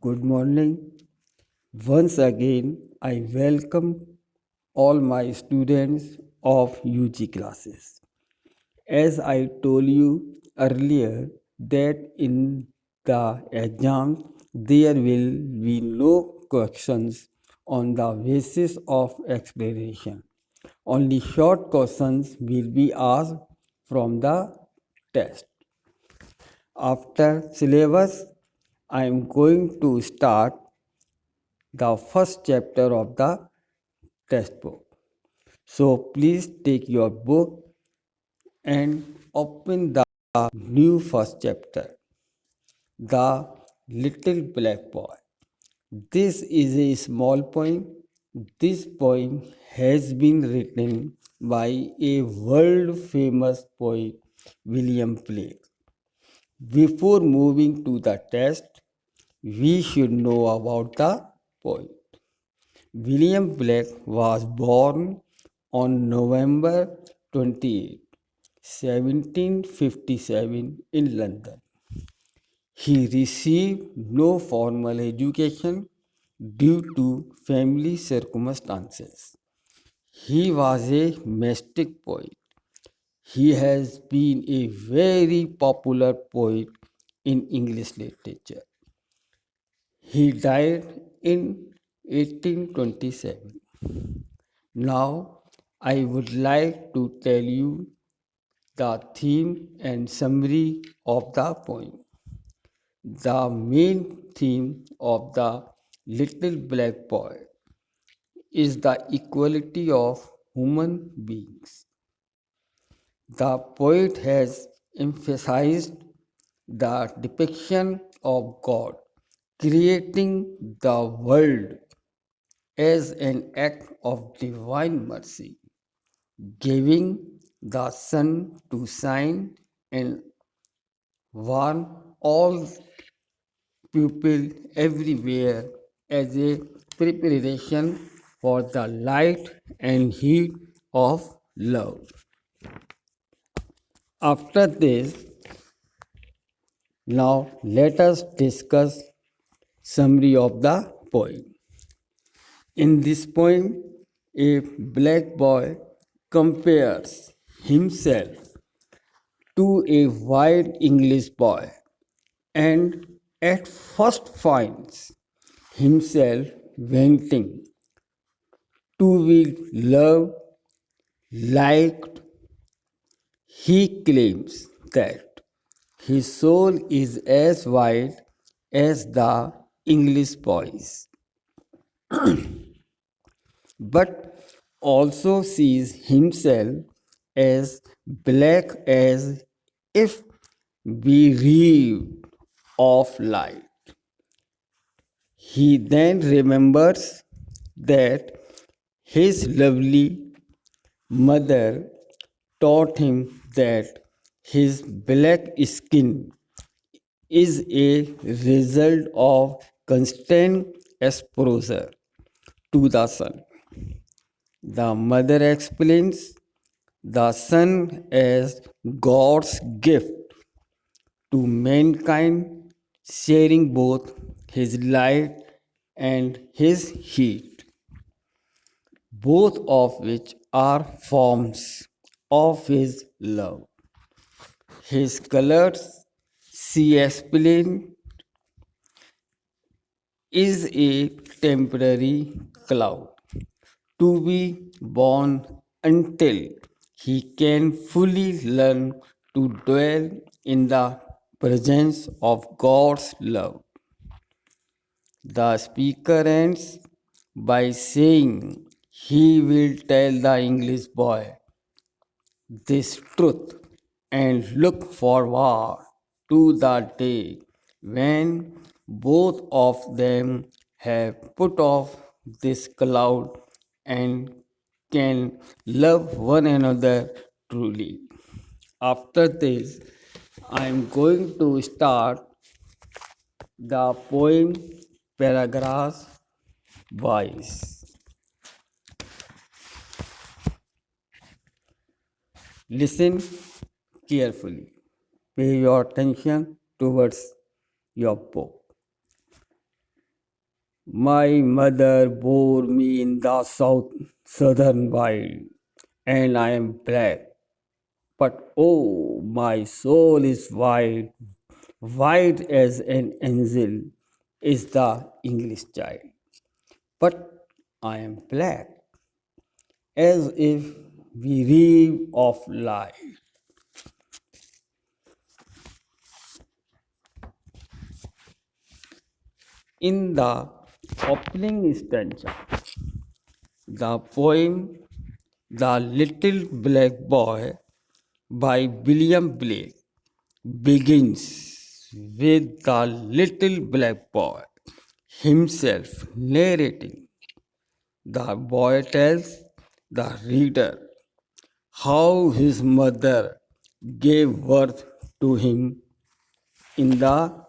Good morning. Once again, I welcome all my students of UG classes. As I told you earlier, that in the exam there will be no questions on the basis of explanation. Only short questions will be asked from the test. After syllabus, I am going to start the first chapter of the textbook. So please take your book and open the new first chapter, The Little Black Boy. This is a small poem. This poem has been written by a world famous poet, William Blake. Before moving to the text, we should know about the poet. William Blake was born on November 28, 1757 in London. He received no formal education due to family circumstances. He was a mystic poet. He has been a very popular poet in English literature. He died in 1827. Now, I would like to tell you the theme and summary of the poem. The main theme of the Little Black Boy is the equality of human beings. The poet has emphasized the depiction of God creating the world as an act of divine mercy, giving the sun to shine and warm all people everywhere as a preparation for the light and heat of love. After this, now let us discuss summary of the poem. In this poem, a black boy compares himself to a white English boy and at first finds himself wanting to be loved, liked. He claims that his soul is as white as the English boy's, but also sees himself as black as if bereaved of light. He then remembers that his lovely mother taught him that his black skin is a result of constant exposure to the sun. The mother explains the sun as God's gift to mankind, sharing both his light and his heat, both of which are forms of his love. His colors, she explained, is a temporary cloud to be born until he can fully learn to dwell in the presence of God's love. The speaker ends by saying he will tell the English boy this truth and look forward to the day when both of them have put off this cloud and can love one another truly. After this, I am going to start the poem paragraphs wise. Listen carefully. Pay your attention towards your book. My mother bore me in the southern wild, and I am black. But oh, my soul is white, white as an angel is the English child. But I am black, as if we reeve of light. In the opening stanza, the poem The Little Black Boy by William Blake begins with the little black boy himself narrating. The boy tells the reader how his mother gave birth to him in the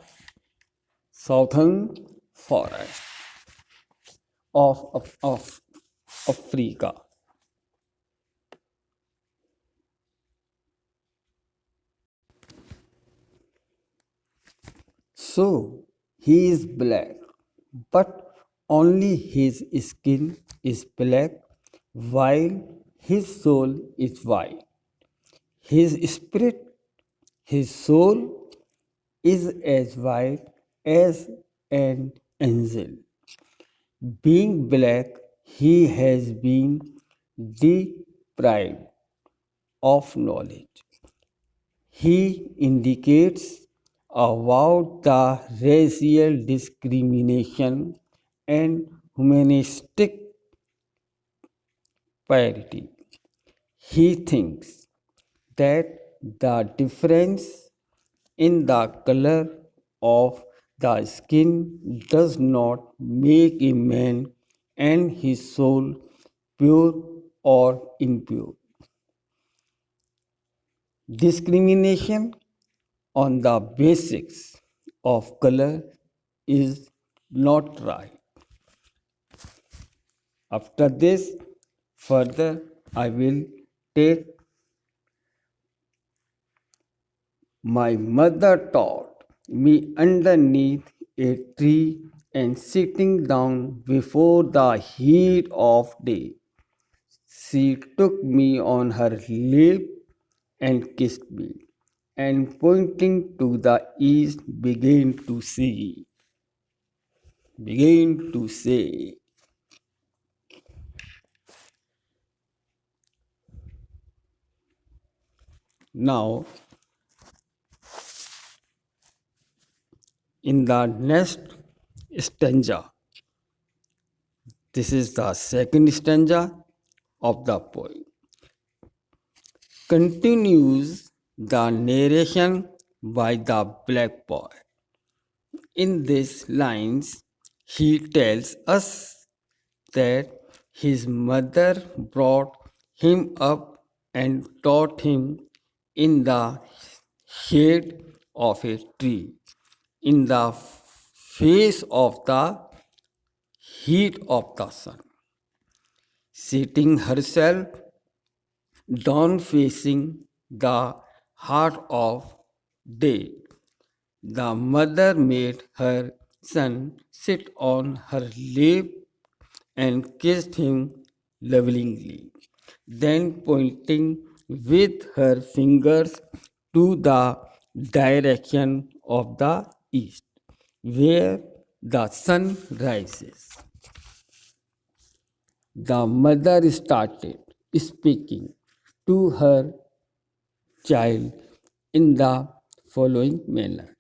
southern forest of Africa. So he is black, but only his skin is black while his soul is white. His spirit, his soul is as white as an angel. Being black, he has been deprived of knowledge. He indicates about the racial discrimination and humanistic parity. He thinks that the difference in the color of the skin does not make a man and his soul pure or impure. Discrimination on the basis of color is not right. After this, further, I will take my mother taught me underneath a tree and sitting down before the heat of day. She took me on her lap and kissed me, and pointing to the east began to say, now in the next stanza, this is the second stanza of the poem, continues the narration by the black boy. In these lines, he tells us that his mother brought him up and taught him in the shade of a tree, in the face of the heat of the sun, sitting herself down facing the heart of day. The mother made her son sit on her lap and kissed him lovingly, then pointing with her fingers to the direction of the east, where the sun rises. The mother started speaking to her child in the following manner.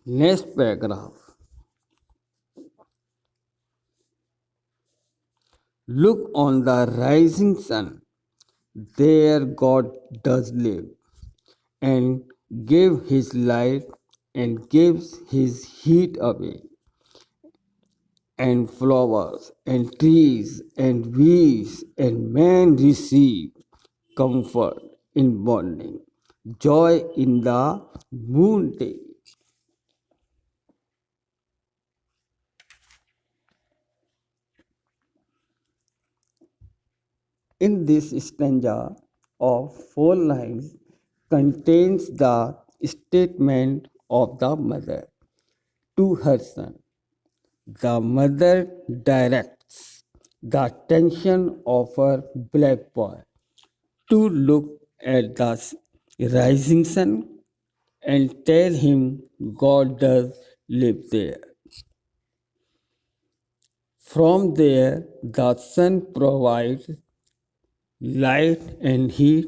Next paragraph. Look on the rising sun. There God does live, and give his light and gives his heat away, and flowers and trees and weeds and man receive comfort in morning, joy in the moon day. In this stanza of 4 lines contains the statement of the mother to her son. The mother directs the attention of her black boy to look at the rising sun and tell him God does live there. From there, the sun provides light and heat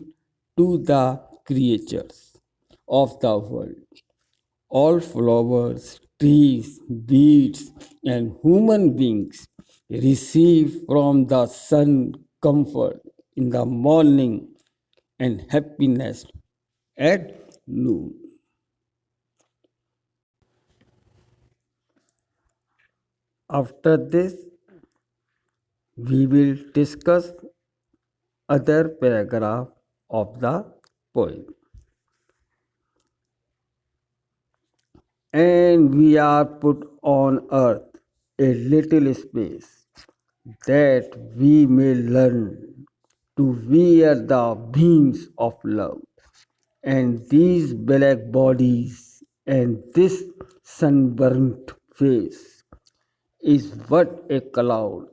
to the creatures of the world. All flowers, trees, beasts, and human beings receive from the sun comfort in the morning and happiness at noon. After this, we will discuss other paragraph of the poem. And we are put on earth a little space that we may learn to wear the beams of love. And these black bodies and this sunburnt face is but a cloud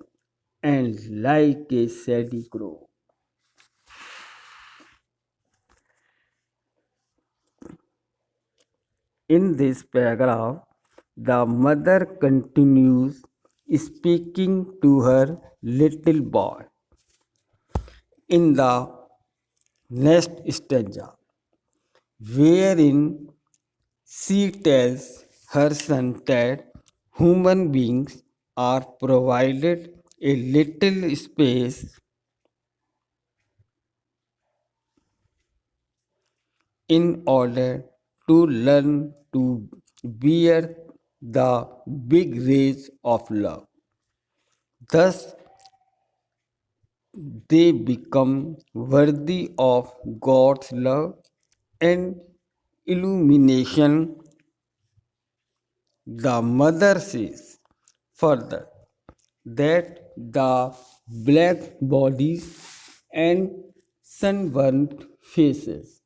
and like a shady crow. In this paragraph, the mother continues speaking to her little boy in the next stanza, wherein she tells her son that human beings are provided a little space in order to learn to bear the big rays of love. Thus, they become worthy of God's love and illumination. The mother says further that the black bodies and sunburnt faces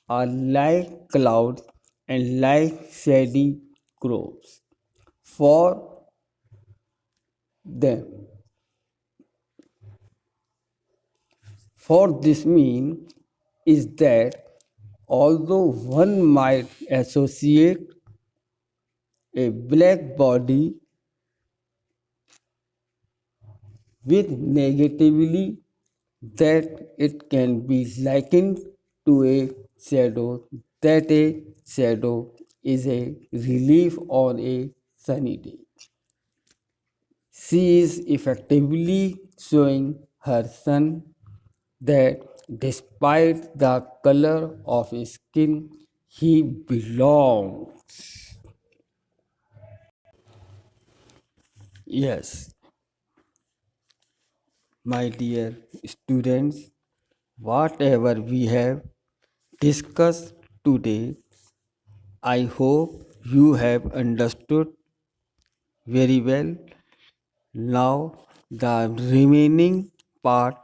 are like clouds and like shady crows for them. For this mean is that although one might associate a black body with negatively, that it can be likened to a shadow, that a shadow is a relief on a sunny day. She is effectively showing her son that despite the color of his skin, he belongs. Yes, my dear students, whatever we have discussed today, I hope you have understood very well. Now, the remaining part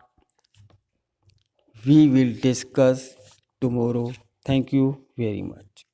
we will discuss tomorrow. Thank you very much.